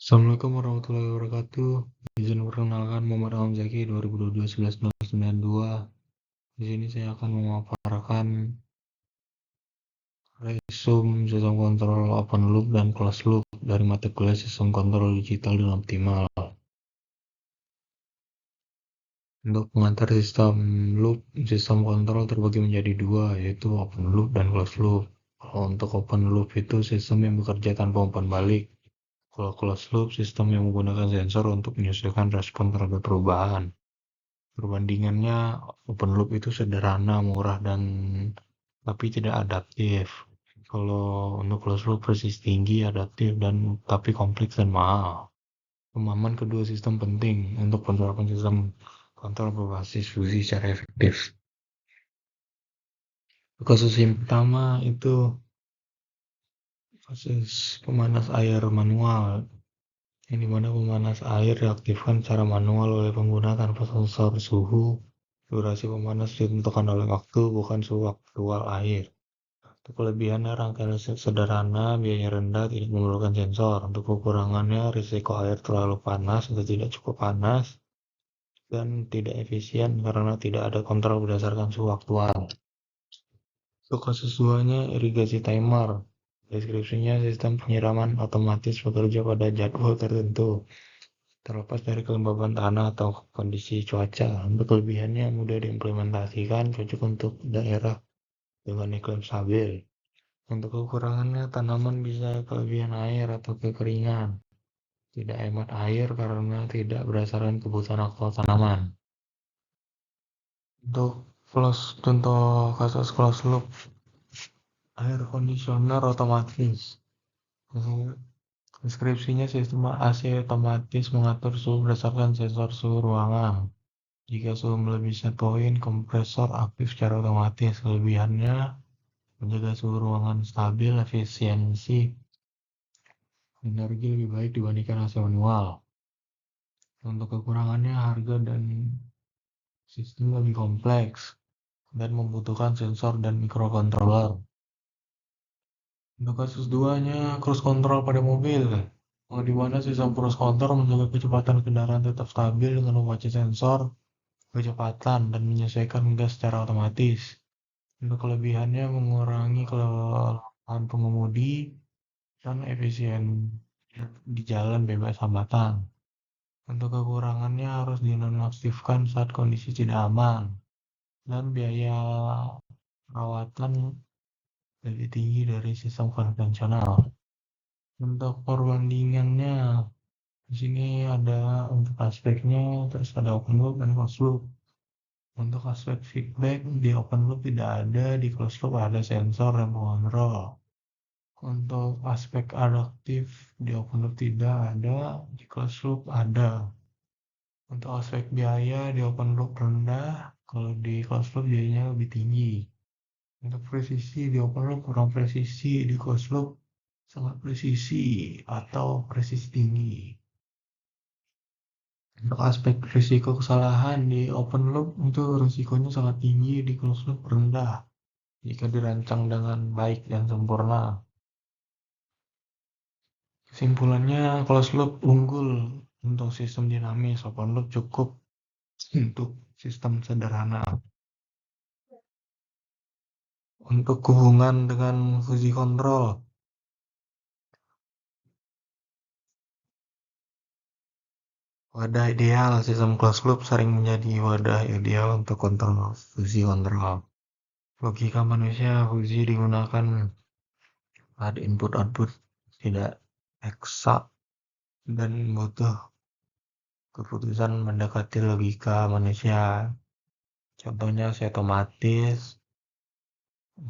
Assalamualaikum warahmatullahi wabarakatuh. Izin perkenalkan, Muhammad Ahmad Zaki 2022 11 Di sini saya akan memaparkan resume sistem kontrol open loop dan closed loop dari mata kuliah sistem kontrol digital dan optimal. Untuk pengantar sistem loop, sistem kontrol terbagi menjadi dua, yaitu open loop dan closed loop. Kalau untuk open loop itu sistem yang bekerja tanpa umpan balik. Kalau closed loop, sistem yang menggunakan sensor untuk menyesuaikan respon terhadap perubahan. Perbandingannya, open loop itu sederhana, murah, dan tapi tidak adaptif. Kalau untuk closed loop presisi tinggi, adaptif, dan tapi kompleks dan mahal. Pemahaman kedua sistem penting untuk penerapan sistem kontrol berbasis fuzzy secara efektif. Kasus yang pertama itu kasus pemanas air manual, yang dimana pemanas air diaktifkan secara manual oleh pengguna tanpa sensor suhu. Durasi pemanas ditentukan oleh waktu, bukan suhu aktual air. Untuk kelebihannya, rangkaian sederhana, biaya rendah, tidak memerlukan sensor. Untuk kekurangannya, risiko air terlalu panas atau tidak cukup panas, dan tidak efisien karena tidak ada kontrol berdasarkan suhu aktual. Untuk kasus duanya, irigasi timer. Deskripsinya, sistem penyiraman otomatis bekerja pada jadwal tertentu, terlepas dari kelembaban tanah atau kondisi cuaca. Untuk kelebihannya, mudah diimplementasikan, cocok untuk daerah dengan iklim stabil. Untuk kekurangannya, tanaman bisa kelebihan air atau kekeringan, tidak hemat air karena tidak berdasarkan kebutuhan aktual tanaman. Untuk contoh kasus closed loop, air conditioner otomatis. Deskripsinya, sistem AC otomatis mengatur suhu berdasarkan sensor suhu ruangan. Jika suhu melebihi set point, kompresor aktif secara otomatis. Kelebihannya, menjaga suhu ruangan stabil, efisiensi energi lebih baik dibandingkan AC manual. Untuk kekurangannya, harga dan sistem lebih kompleks dan membutuhkan sensor dan microcontroller. Untuk kasus duanya, cruise control pada mobil, di mana sistem cruise control menjaga kecepatan kendaraan tetap stabil dengan membaca sensor kecepatan dan menyesuaikan gas secara otomatis. Untuk kelebihannya, mengurangi kelelahan pengemudi dan efisien di jalan bebas hambatan. Untuk kekurangannya, harus dinonaktifkan saat kondisi tidak aman, dan biaya perawatan lebih tinggi dari sistem konvensional. Untuk perbandingannya, di sini ada untuk aspeknya, terus ada open loop dan closed loop. Untuk aspek feedback, di open loop tidak ada, di closed loop ada sensor dan pengontrol. Untuk aspek adaptif, di open loop tidak ada, di closed loop ada. Untuk aspek biaya, di open loop rendah, kalau di closed loop biayanya lebih tinggi. Untuk presisi, di open loop kurang presisi, di closed loop sangat presisi atau presisi tinggi. Untuk aspek risiko kesalahan, di open loop itu risikonya sangat tinggi, di closed loop rendah jika dirancang dengan baik dan sempurna. Kesimpulannya, closed loop unggul untuk sistem dinamis, open loop cukup untuk sistem sederhana. Untuk hubungan dengan fuzzy control, wadah ideal sistem closed loop sering menjadi wadah ideal untuk kontrol fuzzy control. Logika manusia fuzzy digunakan pada input-output tidak eksak dan butuh keputusan mendekati logika manusia. Contohnya otomatis,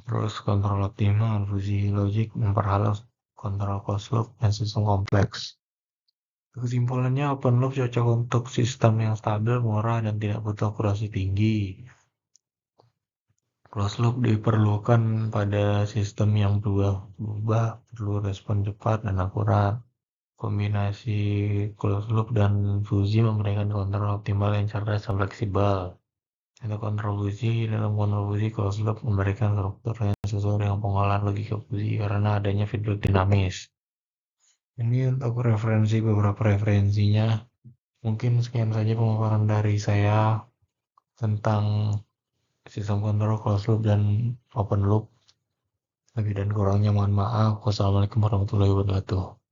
terus kontrol optimal, fuzzy logic memperhalus kontrol closed loop dan sistem kompleks. Kesimpulannya, open loop cocok untuk sistem yang stabil, murah, dan tidak butuh akurasi tinggi. Closed loop diperlukan pada sistem yang berubah, perlu respon cepat dan akurat. Kombinasi closed loop dan fuzzy memberikan kontrol optimal yang cerdas dan fleksibel. Untuk kontrol fuzzy, dalam kontrol fuzzy, closed loop memberikan struktur yang sesuai dengan pengolahan logika fuzzy karena adanya feedback dinamis. Ini untuk beberapa referensinya. Mungkin sekian saja pemaparan dari saya tentang sistem kontrol closed loop dan open loop. Lebih dan kurangnya mohon maaf. Wassalamualaikum warahmatullahi wabarakatuh.